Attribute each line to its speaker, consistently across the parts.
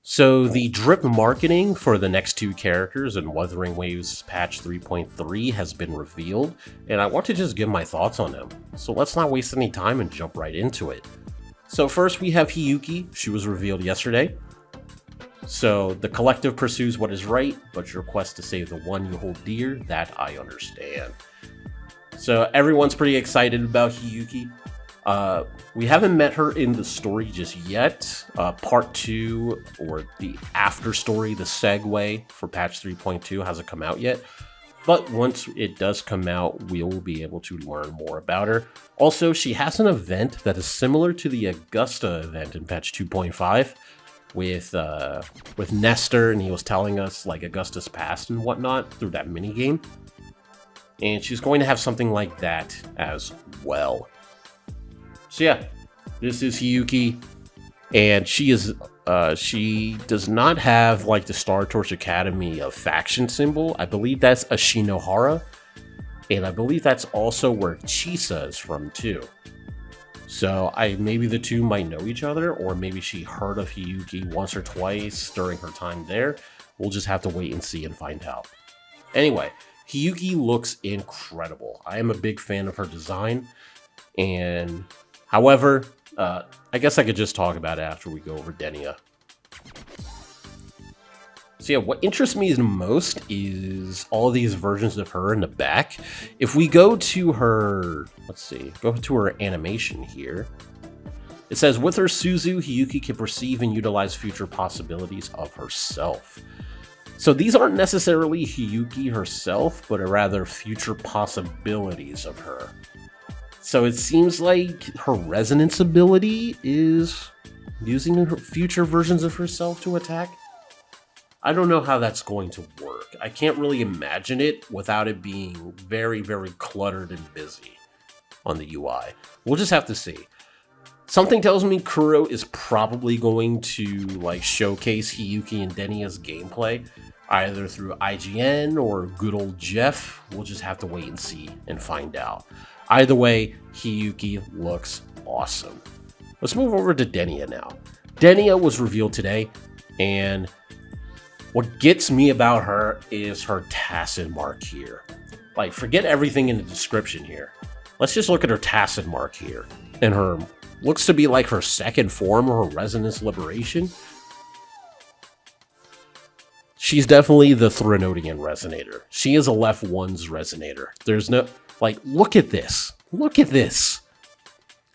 Speaker 1: So the drip marketing for the next two characters in Wuthering Waves patch 3.3 has been revealed, and I want to just give my thoughts on them. So let's not waste any time and jump right into it. So first we have Hiyuki. She was revealed yesterday. So the collective pursues what is right, but your quest to save the one you hold dear, that I understand. So everyone's pretty excited about Hiyuki. We haven't met her in the story just yet. Part 2, or the after story, the segue for patch 3.2 hasn't come out yet. But once it does come out, we will be able to learn more about her. Also, she has an event that is similar to the Augusta event in patch 2.5 with Nestor, and he was telling us like Augusta's past and whatnot through that minigame. And she's going to have something like that as well. So yeah, this is Hiyuki, and she does not have like the Star Torch Academy of faction symbol. I believe that's a Shinohara, and I believe that's also where Chisa is from too. So maybe the two might know each other, or maybe she heard of Hiyuki once or twice during her time there. We'll just have to wait and see and find out. Anyway, Hiyuki looks incredible. I am a big fan of her design, and however, I guess I could just talk about it after we go over Denia. So yeah, what interests me the most is all of these versions of her in the back. If we go to her, go to her animation here. It says, with her Suzu, Hiyuki can perceive and utilize future possibilities of herself. So these aren't necessarily Hiyuki herself, but are rather future possibilities of her. So it seems like her resonance ability is using her future versions of herself to attack. I don't know how that's going to work. I can't really imagine it without it being very, very cluttered and busy on the UI. We'll just have to see. Something tells me Kuro is probably going to like showcase Hiyuki and Denia's gameplay, either through IGN or good old Jeff. We'll just have to wait and see and find out. Either way, Hiyuki looks awesome. Let's move over to Denia now. Denia was revealed today, and what gets me about her is her tacit mark here. Like, forget everything in the description here. Let's just look at her tacit mark here. And her looks to be like her second form or her resonance liberation. She's definitely the Threnodian resonator. She is a left one's resonator. There's no... Like, look at this. Look at this.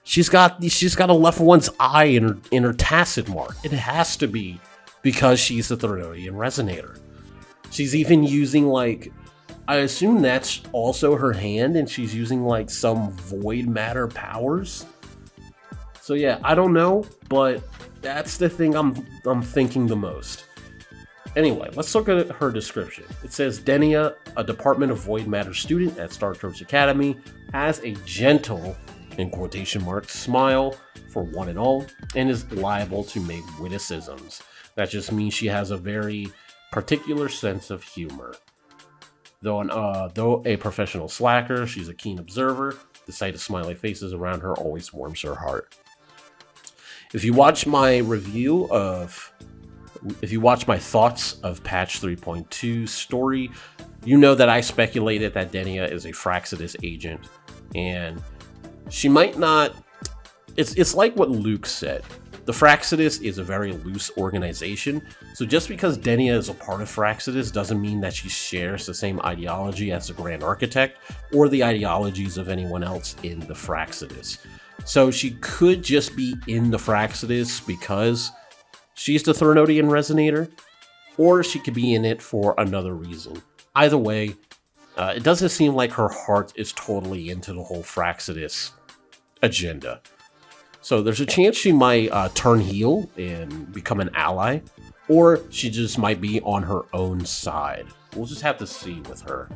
Speaker 1: She's got a left one's eye in her tacit mark. It has to be because she's the Threnodian resonator. She's even using like, I assume that's also her hand, and she's using like some void matter powers. So yeah, I don't know, but that's the thing I'm thinking the most. Anyway, let's look at her description. It says, Denia, a Department of Void Matter student at Star Torch Academy, has a gentle, in quotation marks, smile for one and all, and is liable to make witticisms. That just means she has a very particular sense of humor. Though a professional slacker, she's a keen observer. The sight of smiley faces around her always warms her heart. If you watch my thoughts of patch 3.2 story, you know that I speculated that Denia is a Fraxidus agent, and she might not... It's like what Luke said. The Fraxidus is a very loose organization, so just because Denia is a part of Fraxidus doesn't mean that she shares the same ideology as the Grand Architect or the ideologies of anyone else in the Fraxidus. So she could just be in the Fraxidus because she's the Threnodian resonator, or she could be in it for another reason. Either way, it doesn't seem like her heart is totally into the whole Fraxidus agenda. So there's a chance she might turn heel and become an ally, or she just might be on her own side. We'll just have to see with her.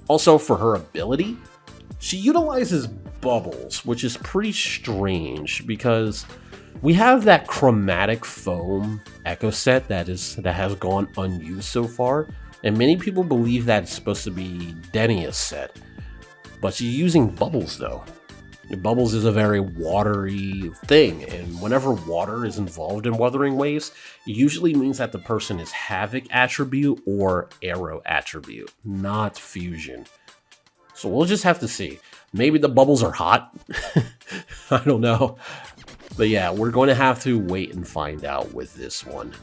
Speaker 1: Also, for her ability, she utilizes bubbles, which is pretty strange because we have that chromatic foam echo set that has gone unused so far, and many people believe that it's supposed to be Denia's set, but she's using bubbles though. Bubbles is a very watery thing, and whenever water is involved in Wuthering Waves, it usually means that the person is Havoc attribute or Arrow attribute, not Fusion. So we'll just have to see. Maybe the bubbles are hot. I don't know. But yeah, we're going to have to wait and find out with this one.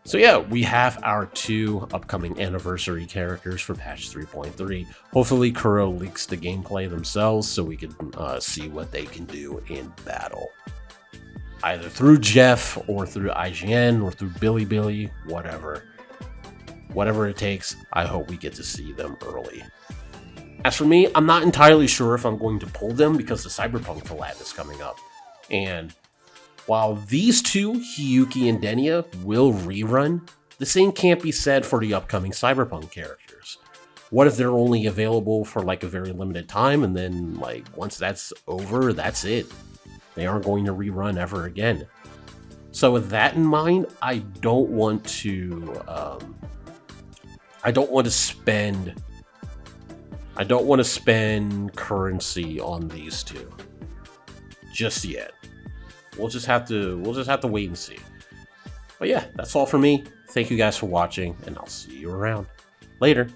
Speaker 1: So yeah, we have our 2 upcoming Anniversary characters for patch 3.3. Hopefully Kuro leaks the gameplay themselves so we can see what they can do in battle. Either through Jeff, or through IGN, or through Billy, whatever. Whatever it takes, I hope we get to see them early. As for me, I'm not entirely sure if I'm going to pull them because the Cyberpunk collab is coming up. And while these 2, Hiyuki and Denia, will rerun, the same can't be said for the upcoming Cyberpunk characters. What if they're only available for like a very limited time, and then like once that's over, that's it? They aren't going to rerun ever again. So with that in mind, I don't want to spend currency on these 2 just yet. We'll just have to wait and see. But yeah, that's all for me. Thank you guys for watching, and I'll see you around. Later.